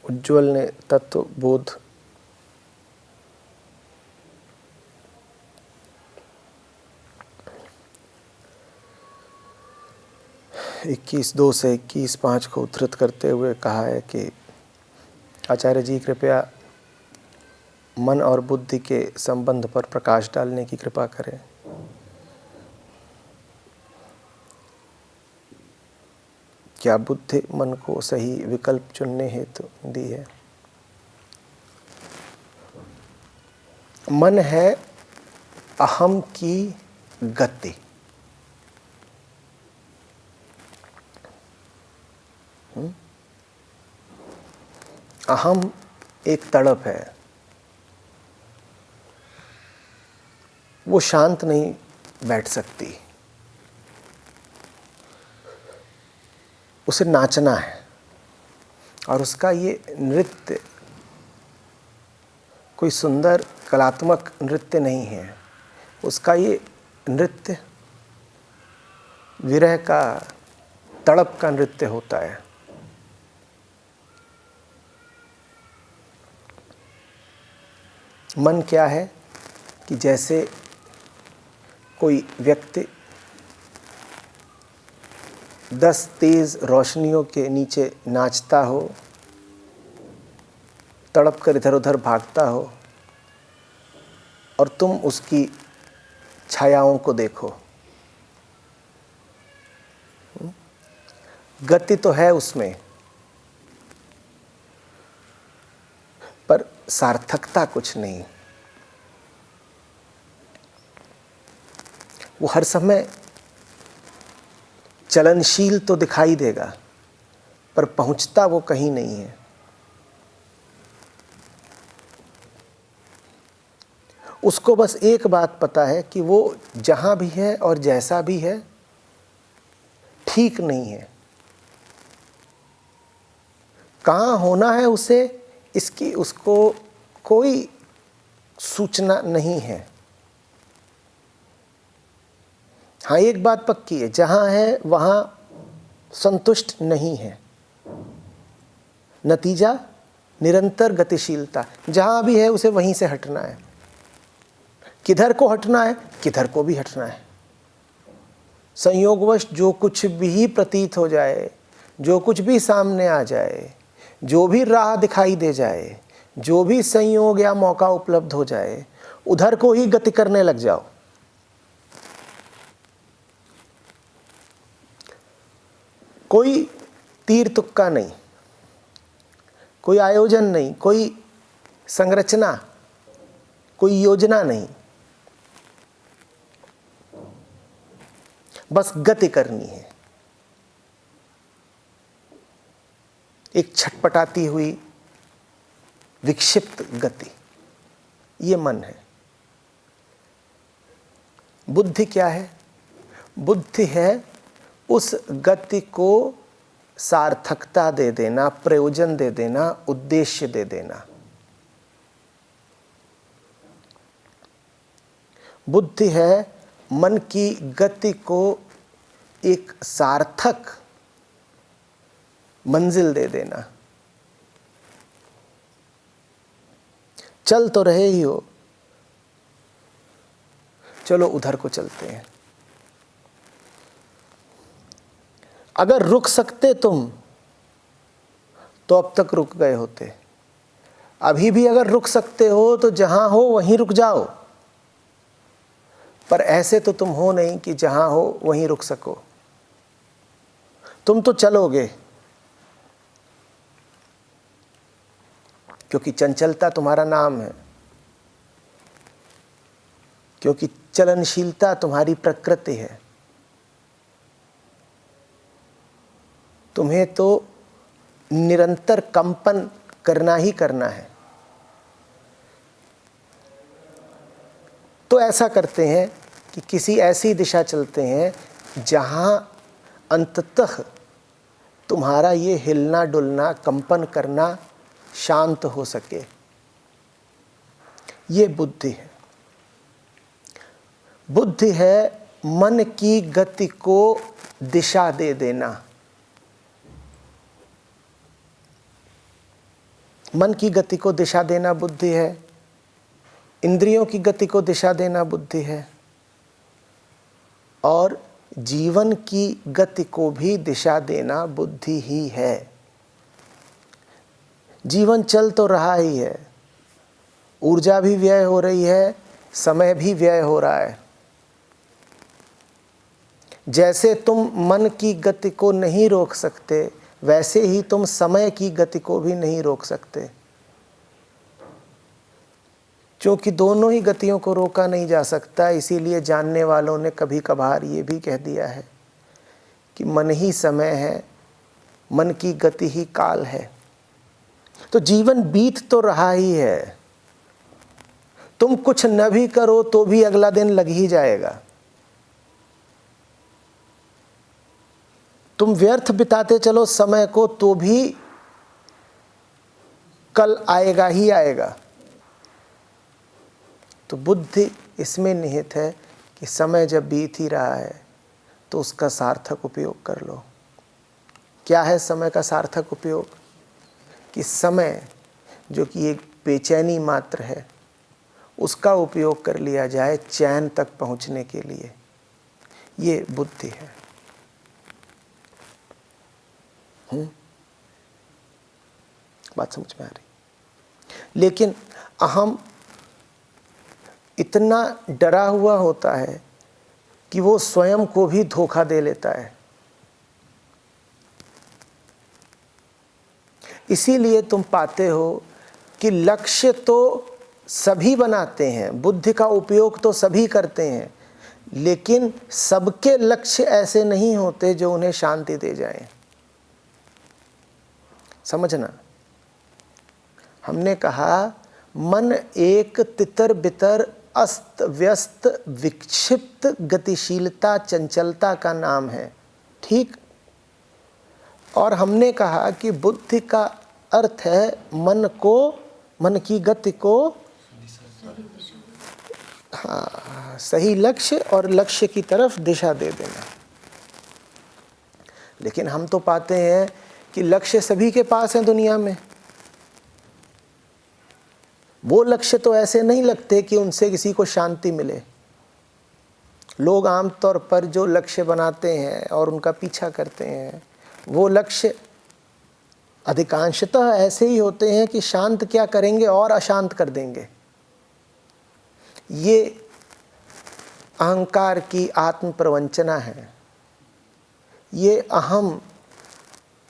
उज्ज्वल ने तत्व बोध इक्कीस 2 से 21:5 को उद्धृत करते हुए कहा है कि आचार्य जी कृपया मन और बुद्धि के संबंध पर प्रकाश डालने की कृपा करें। क्या बुद्धि मन को सही विकल्प चुनने हेतु दी है? मन है अहम की गति। अहम एक तड़प है, वो शांत नहीं बैठ सकती, उसे नाचना है। और उसका ये नृत्य कोई सुंदर कलात्मक नृत्य नहीं है, उसका ये नृत्य विरह का, तड़प का नृत्य होता है। मन क्या है कि जैसे कोई व्यक्ति 10 तेज रोशनियों के नीचे नाचता हो, तड़प कर इधर उधर भागता हो और तुम उसकी छायाओं को देखो। गति तो है उसमें, पर सार्थकता कुछ नहीं। वो हर समय चलनशील तो दिखाई देगा, पर पहुंचता वो कहीं नहीं है। उसको बस एक बात पता है कि वो जहां भी है और जैसा भी है ठीक नहीं है। कहाँ होना है उसे, इसकी उसको कोई सूचना नहीं है। हाँ, एक बात पक्की है, जहाँ है वहाँ संतुष्ट नहीं है। नतीजा निरंतर गतिशीलता, जहाँ भी है उसे वहीं से हटना है। किधर को हटना है? किधर को भी हटना है। संयोगवश जो कुछ भी प्रतीत हो जाए, जो कुछ भी सामने आ जाए, जो भी राह दिखाई दे जाए, जो भी संयोग या मौका उपलब्ध हो जाए, उधर को ही गति करने लग जाओ। कोई तीर तुक्का नहीं, कोई आयोजन नहीं, कोई संरचना, कोई योजना नहीं, बस गति करनी है। एक छटपटाती हुई विक्षिप्त गति, ये मन है। बुद्धि क्या है? बुद्धि है उस गति को सार्थकता दे देना, प्रयोजन दे देना, उद्देश्य दे देना। बुद्धि है मन की गति को एक सार्थक मंजिल दे देना। चल तो रहे ही हो, चलो उधर को चलते हैं। अगर रुक सकते तुम तो अब तक रुक गए होते। अभी भी अगर रुक सकते हो तो जहां हो वहीं रुक जाओ। पर ऐसे तो तुम हो नहीं कि जहां हो वहीं रुक सको। तुम तो चलोगे, क्योंकि चंचलता तुम्हारा नाम है, क्योंकि चलनशीलता तुम्हारी प्रकृति है। तुम्हें तो निरंतर कंपन करना ही करना है। तो ऐसा करते हैं कि किसी ऐसी दिशा चलते हैं जहां अंततः तुम्हारा ये हिलना डुलना, कंपन करना शांत हो सके। ये बुद्धि है। बुद्धि है मन की गति को दिशा दे देना। मन की गति को दिशा देना बुद्धि है, इंद्रियों की गति को दिशा देना बुद्धि है, और जीवन की गति को भी दिशा देना बुद्धि ही है। जीवन चल तो रहा ही है, ऊर्जा भी व्यय हो रही है, समय भी व्यय हो रहा है। जैसे तुम मन की गति को नहीं रोक सकते, वैसे ही तुम समय की गति को भी नहीं रोक सकते, क्योंकि दोनों ही गतियों को रोका नहीं जा सकता। इसीलिए जानने वालों ने कभी कभार ये भी कह दिया है कि मन ही समय है, मन की गति ही काल है। तो जीवन बीत तो रहा ही है, तुम कुछ न भी करो तो भी अगला दिन लग ही जाएगा। तुम व्यर्थ बिताते चलो समय को तो भी कल आएगा ही आएगा। तो बुद्धि इसमें निहित है कि समय जब बीत ही रहा है तो उसका सार्थक उपयोग कर लो। क्या है समय का सार्थक उपयोग? कि समय जो कि एक बेचैनी मात्र है, उसका उपयोग कर लिया जाए चैन तक पहुंचने के लिए। ये बुद्धि है। बात समझ में आ रही? लेकिन अहम इतना डरा हुआ होता है कि वो स्वयं को भी धोखा दे लेता है। इसीलिए तुम पाते हो कि लक्ष्य तो सभी बनाते हैं, बुद्धि का उपयोग तो सभी करते हैं, लेकिन सबके लक्ष्य ऐसे नहीं होते जो उन्हें शांति दे जाएं। समझना, हमने कहा मन एक तितर बितर अस्त व्यस्त विक्षिप्त गतिशीलता चंचलता का नाम है, ठीक। और हमने कहा कि बुद्धि का अर्थ है मन को, मन की गति को सही लक्ष्य और लक्ष्य की तरफ दिशा दे देना। लेकिन हम तो पाते हैं कि लक्ष्य सभी के पास है दुनिया में। वो लक्ष्य तो ऐसे नहीं लगते कि उनसे किसी को शांति मिले। लोग आमतौर पर जो लक्ष्य बनाते हैं और उनका पीछा करते हैं, वो लक्ष्य अधिकांशतः ऐसे ही होते हैं कि शांत क्या करेंगे और अशांत कर देंगे। ये अहंकार की आत्म प्रवंचना है। ये अहम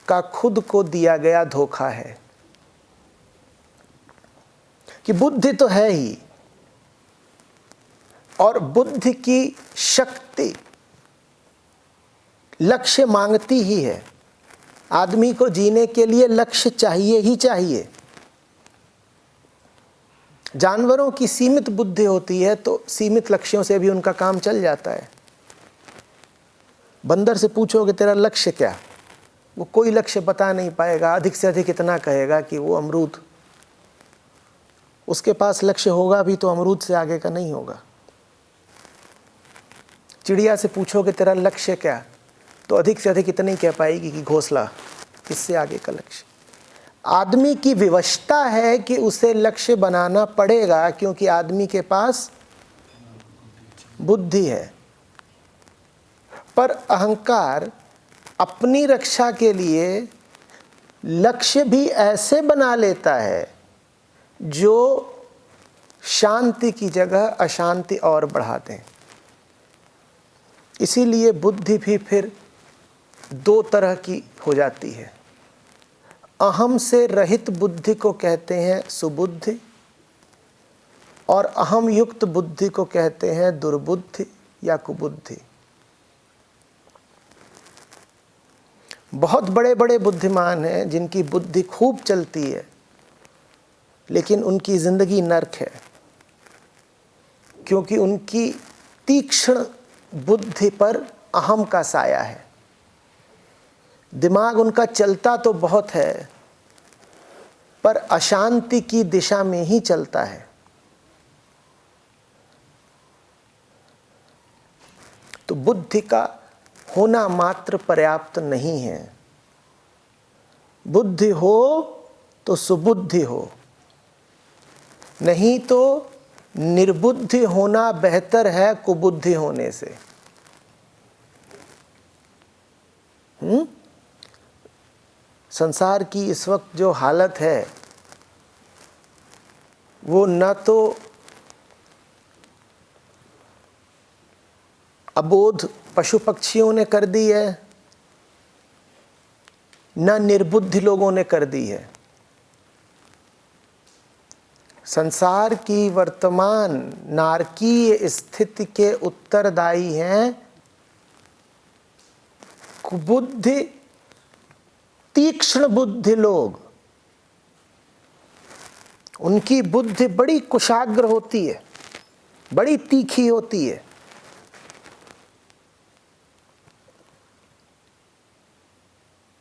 का खुद को दिया गया धोखा है कि बुद्धि तो है ही, और बुद्धि की शक्ति लक्ष्य मांगती ही है। आदमी को जीने के लिए लक्ष्य चाहिए ही चाहिए। जानवरों की सीमित बुद्धि होती है तो सीमित लक्ष्यों से भी उनका काम चल जाता है। बंदर से पूछोगे तेरा लक्ष्य क्या, वो कोई लक्ष्य बता नहीं पाएगा। अधिक से अधिक इतना कहेगा कि वो अमरूद, उसके पास लक्ष्य होगा भी तो अमरूद से आगे का नहीं होगा। चिड़िया से पूछोगे तेरा लक्ष्य क्या, तो अधिक से अधिक इतना ही कह पाएगी कि घोंसला, इससे आगे का लक्ष्य। आदमी की विवशता है कि उसे लक्ष्य बनाना पड़ेगा, क्योंकि आदमी के पास बुद्धि है। पर अहंकार अपनी रक्षा के लिए लक्ष्य भी ऐसे बना लेता है जो शांति की जगह अशांति और बढ़ा दें। इसीलिए बुद्धि भी फिर दो तरह की हो जाती है। अहम से रहित बुद्धि को कहते हैं सुबुद्धि, और अहम युक्त बुद्धि को कहते हैं दुर्बुद्धि या कुबुद्धि। बहुत बड़े बड़े बुद्धिमान हैं जिनकी बुद्धि खूब चलती है, लेकिन उनकी जिंदगी नर्क है, क्योंकि उनकी तीक्ष्ण बुद्धि पर अहम का साया है। दिमाग उनका चलता तो बहुत है, पर अशांति की दिशा में ही चलता है। तो बुद्धि का होना मात्र पर्याप्त नहीं है। बुद्धि हो तो सुबुद्धि हो, नहीं तो निर्बुद्धि होना बेहतर है कुबुद्धि होने से। संसार की इस वक्त जो हालत है वो न तो अबोध पशु पक्षियों ने कर दी है, न निर्बुद्धि लोगों ने कर दी है। संसार की वर्तमान नारकीय स्थिति के उत्तरदायी हैं कुबुद्धि, तीक्ष्ण बुद्धि लोग। उनकी बुद्धि बड़ी कुशाग्र होती है, बड़ी तीखी होती है।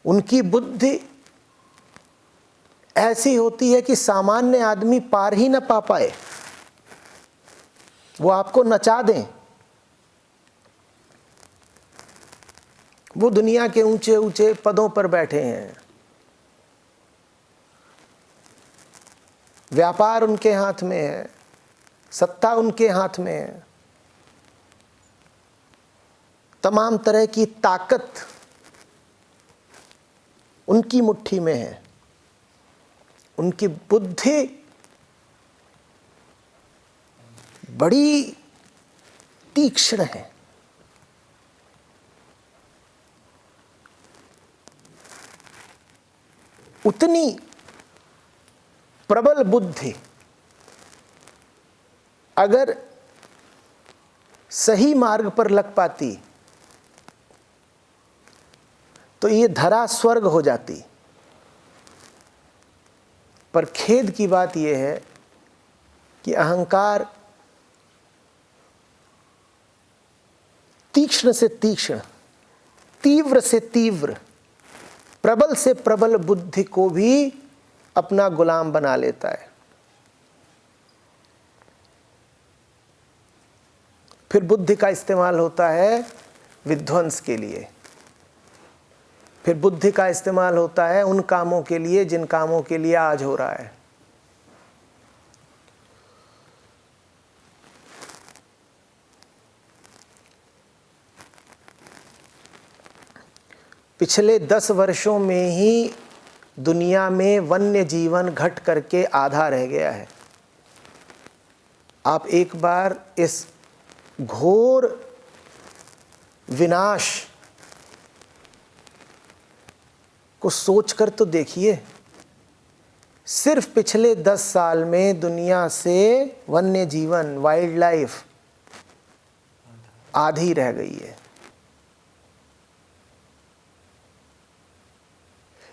उनकी बुद्धि ऐसी होती है कि सामान्य आदमी पार ही न पा पाए, वो आपको नचा दें। वो दुनिया के ऊंचे ऊंचे पदों पर बैठे हैं, व्यापार उनके हाथ में है, सत्ता उनके हाथ में है, तमाम तरह की ताकत उनकी मुट्ठी में है। उनकी बुद्धि बड़ी तीक्ष्ण है। उतनी प्रबल बुद्धि अगर सही मार्ग पर लग पाती तो ये धरा स्वर्ग हो जाती। पर खेद की बात यह है कि अहंकार तीक्ष्ण से तीक्ष्ण, तीव्र से तीव्र, प्रबल से प्रबल बुद्धि को भी अपना गुलाम बना लेता है। फिर बुद्धि का इस्तेमाल होता है विध्वंस के लिए, फिर बुद्धि का इस्तेमाल होता है उन कामों के लिए जिन कामों के लिए आज हो रहा है। पिछले 10 वर्षों में ही दुनिया में वन्य जीवन घट करके आधा रह गया है। आप एक बार इस घोर विनाश को सोचकर तो देखिए। सिर्फ पिछले 10 साल में दुनिया से वन्य जीवन, वाइल्ड लाइफ आधी रह गई है।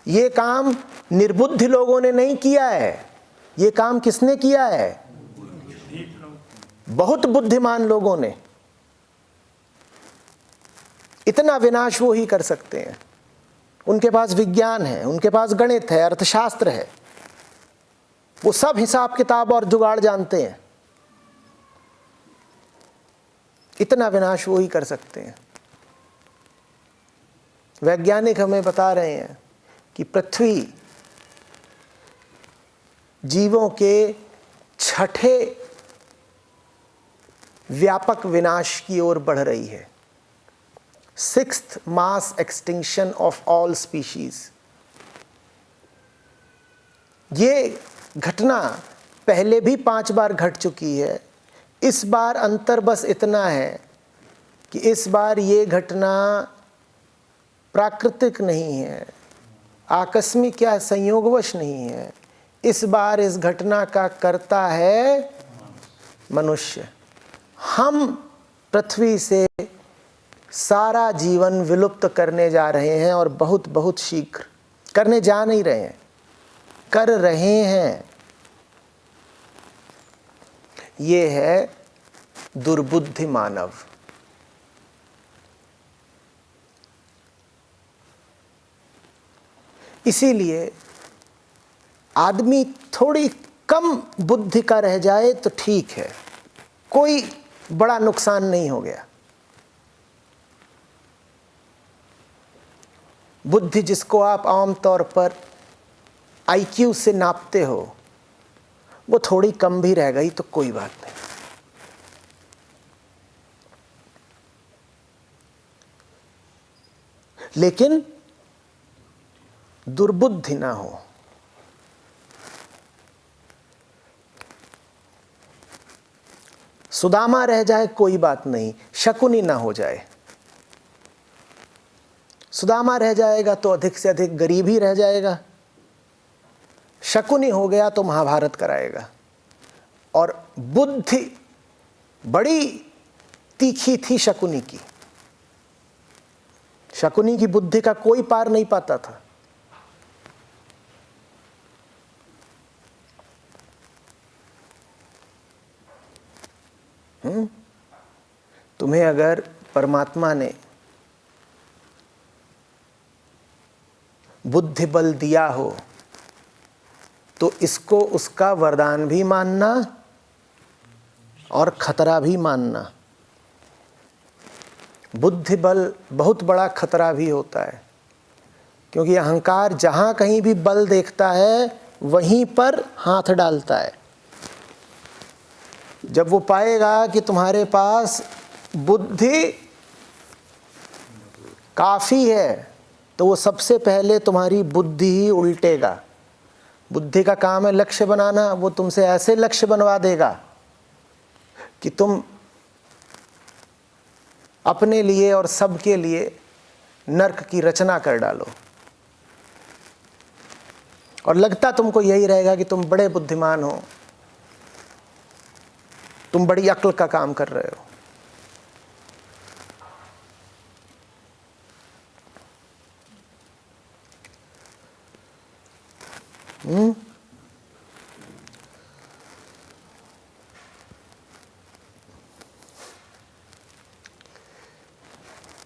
ये काम निर्बुद्धि लोगों ने नहीं किया है, ये काम किसने किया है? बहुत बुद्धिमान लोगों ने। इतना विनाश वो ही कर सकते हैं। उनके पास विज्ञान है, उनके पास गणित है, अर्थशास्त्र है, वो सब हिसाब किताब और जुगाड़ जानते हैं। इतना विनाश वो ही कर सकते हैं। वैज्ञानिक हमें बता रहे हैं कि पृथ्वी जीवों के 6ठे व्यापक विनाश की ओर बढ़ रही है। 6th mass extinction of all species. ये घटना पहले भी 5 बार घट चुकी है। इस बार अंतर बस इतना है कि इस बार ये घटना प्राकृतिक नहीं है, आकस्मिक या संयोगवश नहीं है। इस बार इस घटना का कर्ता है मनुष्य। हम पृथ्वी से सारा जीवन विलुप्त करने जा रहे हैं और बहुत बहुत शीघ्र। करने जा नहीं रहे हैं, कर रहे हैं। ये है दुर्बुद्धि मानव। इसीलिए आदमी थोड़ी कम बुद्धि का रह जाए तो ठीक है, कोई बड़ा नुकसान नहीं हो गया। बुद्धि जिसको आप आम तौर पर आईक्यू से नापते हो वो थोड़ी कम भी रह गई तो कोई बात नहीं। लेकिन दुर्बुद्धि ना हो। सुदामा रह जाए कोई बात नहीं, शकुनी ना हो जाए। सुदामा रह जाएगा तो अधिक से अधिक गरीब ही रह जाएगा, शकुनी हो गया तो महाभारत कराएगा। और बुद्धि बड़ी तीखी थी शकुनी की। शकुनी की बुद्धि का कोई पार नहीं पाता था। तुम्हें अगर परमात्मा ने बुद्धि बल दिया हो तो इसको उसका वरदान भी मानना और खतरा भी मानना। बुद्धि बल बहुत बड़ा खतरा भी होता है, क्योंकि अहंकार जहाँ कहीं भी बल देखता है वहीं पर हाथ डालता है। जब वो पाएगा कि तुम्हारे पास बुद्धि काफ़ी है तो वो सबसे पहले तुम्हारी बुद्धि ही उल्टेगा। बुद्धि का काम है लक्ष्य बनाना, वो तुमसे ऐसे लक्ष्य बनवा देगा कि तुम अपने लिए और सबके लिए नर्क की रचना कर डालो। और लगता तुमको यही रहेगा कि तुम बड़े बुद्धिमान हो, तुम बड़ी अक्ल का काम कर रहे हो।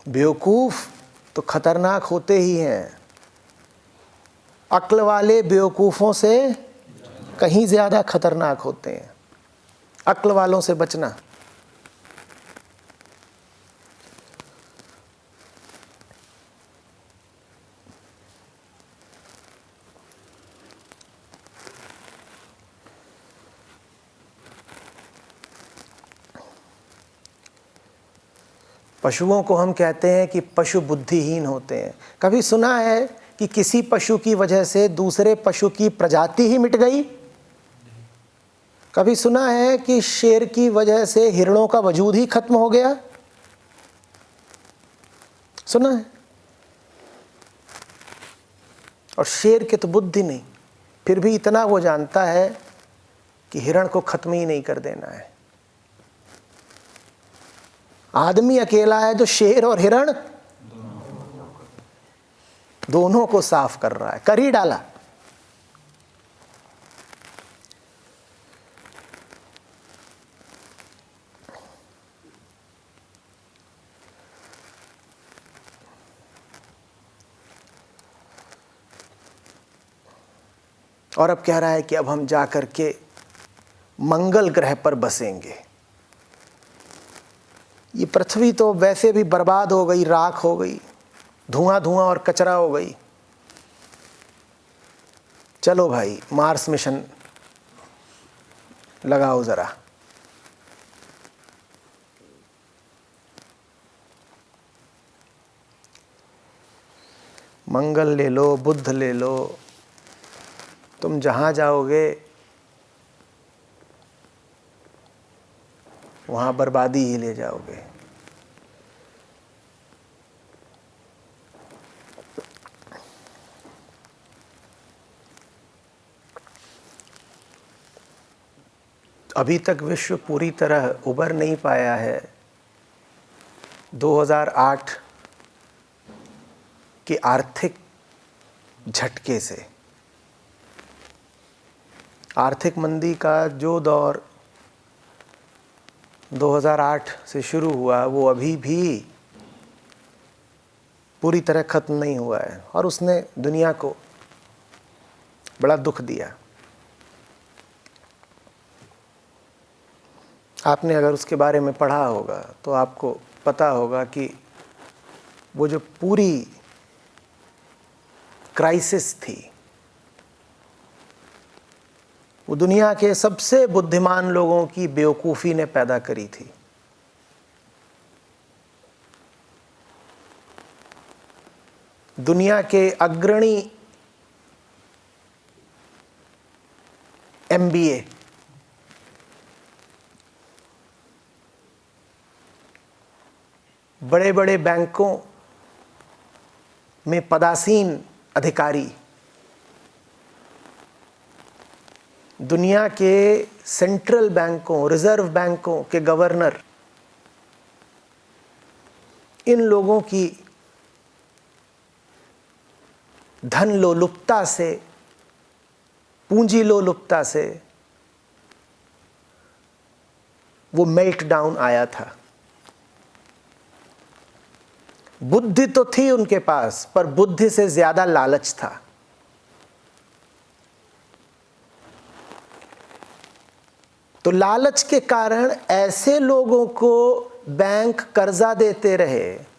बेवकूफ तो खतरनाक होते ही हैं। अक्ल वाले बेवकूफों से कहीं ज्यादा खतरनाक होते हैं। अक्ल वालों से बचना। पशुओं को हम कहते हैं कि पशु बुद्धिहीन होते हैं। कभी सुना है कि किसी पशु की वजह से दूसरे पशु की प्रजाति ही मिट गई? कभी सुना है कि शेर की वजह से हिरणों का वजूद ही खत्म हो गया? सुना है? और शेर की तो बुद्धि नहीं, फिर भी इतना वो जानता है कि हिरण को खत्म ही नहीं कर देना है। आदमी अकेला है जो शेर और हिरण दोनों को साफ कर रहा है, कर ही डाला। और अब कह रहा है कि अब हम जाकर के मंगल ग्रह पर बसेंगे। ये पृथ्वी तो वैसे भी बर्बाद हो गई, राख हो गई, धुआं धुआं और कचरा हो गई। चलो भाई मार्स मिशन लगाओ जरा। मंगल ले लो, बुध ले लो, तुम जहां जाओगे वहां बर्बादी ही ले जाओगे। अभी तक विश्व पूरी तरह उबर नहीं पाया है 2008 के आर्थिक झटके से। आर्थिक मंदी का जो दौर 2008 से शुरू हुआ वो अभी भी पूरी तरह खत्म नहीं हुआ है और उसने दुनिया को बड़ा दुख दिया। आपने अगर उसके बारे में पढ़ा होगा तो आपको पता होगा कि वो जो पूरी क्राइसिस थी वो दुनिया के सबसे बुद्धिमान लोगों की बेवकूफ़ी ने पैदा करी थी। दुनिया के अग्रणी MBA, बड़े बड़े बैंकों में पदासीन अधिकारी, दुनिया के सेंट्रल बैंकों, रिजर्व बैंकों के गवर्नर, इन लोगों की धन लोलुपता से, पूंजी लोलुपता से वो मेल्ट डाउन आया था। बुद्धि तो थी उनके पास, पर बुद्धि से ज्यादा लालच था। तो लालच के कारण ऐसे लोगों को बैंक कर्जा देते रहे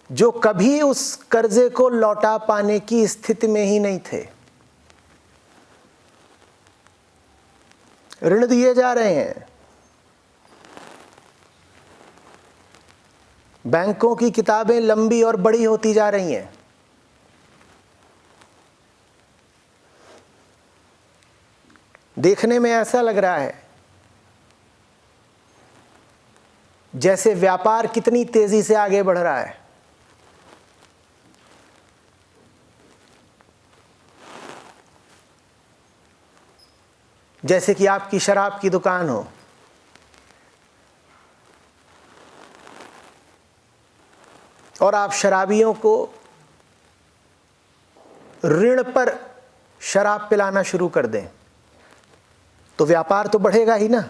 जो कभी उस कर्जे को लौटा पाने की स्थिति में ही नहीं थे। ऋण दिए जा रहे हैं, बैंकों की किताबें लंबी और बड़ी होती जा रही हैं, देखने में ऐसा लग रहा है जैसे व्यापार कितनी तेजी से आगे बढ़ रहा है। जैसे कि आपकी शराब की दुकान हो, और आप शराबियों को ऋण पर शराब पिलाना शुरू कर दें, तो व्यापार तो बढ़ेगा ही ना।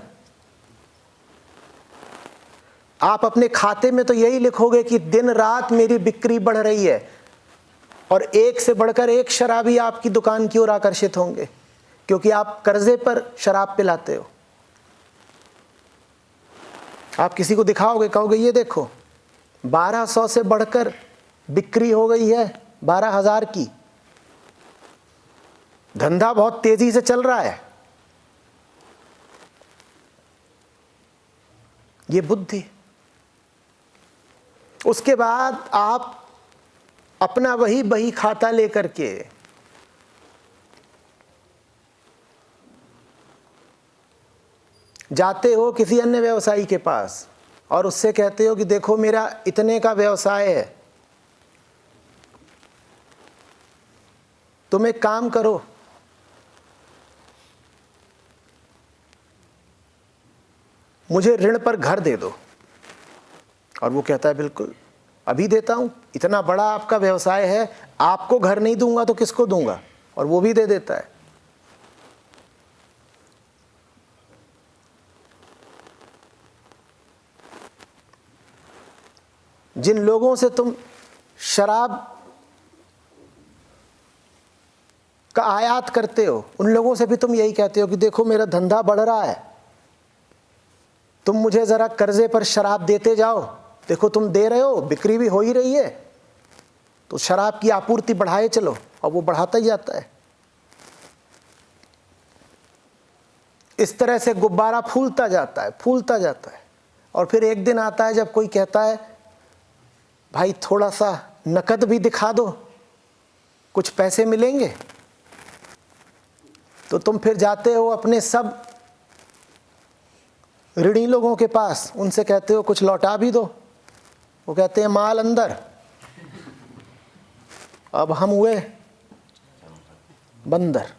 आप अपने खाते में तो यही लिखोगे कि दिन रात मेरी बिक्री बढ़ रही है, और एक से बढ़कर एक शराबी आपकी दुकान की ओर आकर्षित होंगे, क्योंकि आप कर्जे पर शराब पिलाते हो। आप किसी को दिखाओगे, कहोगे ये देखो 1200 से बढ़कर बिक्री हो गई है 12,000 की, धंधा बहुत तेजी से चल रहा है। ये बुद्धि। उसके बाद आप अपना वही बही खाता लेकर के जाते हो किसी अन्य व्यवसायी के पास और उससे कहते हो कि देखो मेरा इतने का व्यवसाय है, तुम एक काम करो, मुझे ऋण पर घर दे दो। और वो कहता है बिल्कुल अभी देता हूं, इतना बड़ा आपका व्यवसाय है, आपको घर नहीं दूंगा तो किसको दूंगा, और वो भी दे देता है। जिन लोगों से तुम शराब का आयात करते हो, उन लोगों से भी तुम यही कहते हो कि देखो मेरा धंधा बढ़ रहा है, तुम मुझे जरा कर्जे पर शराब देते जाओ, देखो तुम दे रहे हो, बिक्री भी हो ही रही है, तो शराब की आपूर्ति बढ़ाए चलो, और वो बढ़ाता ही जाता है। इस तरह से गुब्बारा फूलता जाता है, फूलता जाता है। और फिर एक दिन आता है जब कोई कहता है भाई थोड़ा सा नकद भी दिखा दो, कुछ पैसे मिलेंगे, तो तुम फिर जाते हो अपने सब ऋणी लोगों के पास, उनसे कहते हो कुछ लौटा भी दो। वो कहते हैं माल अंदर, अब हम हुए बंदर,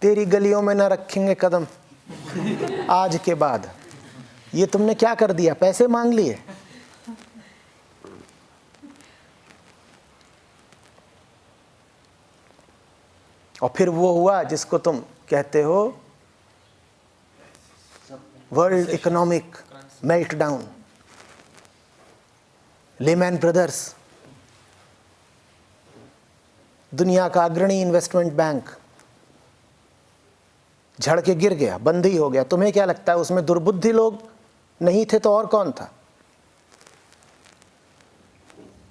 तेरी गलियों में न रखेंगे कदम आज के बाद। ये तुमने क्या कर दिया, पैसे मांग लिए। और फिर वो हुआ जिसको तुम कहते हो world economic meltdown. Layman brothers, दुनिया का अग्रणी इन्वेस्टमेंट बैंक, झड़ के गिर गया, बंद ही हो गया। तुम्हें क्या लगता है उसमें दुर्बुद्धि लोग नहीं थे तो और कौन था?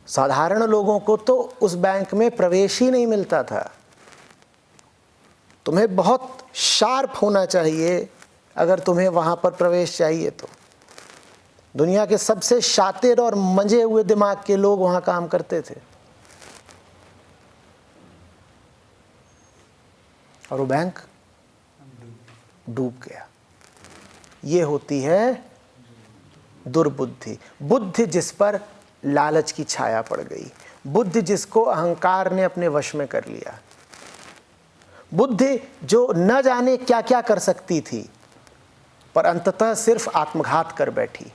साधारण लोगों को तो उस बैंक में प्रवेश ही नहीं मिलता था। तुम्हें बहुत शार्प होना चाहिए अगर तुम्हें वहाँ पर प्रवेश चाहिए तो। दुनिया के सबसे शातिर और मंजे हुए दिमाग के लोग वहाँ काम करते थे, और वो बैंक डूब गया। ये होती है दुर्बुद्धि, बुद्धि जिस पर लालच की छाया पड़ गई, बुद्धि जिसको अहंकार ने अपने वश में कर लिया, बुद्धि जो न जाने क्या क्या कर सकती थी पर अंततः सिर्फ आत्मघात कर बैठी।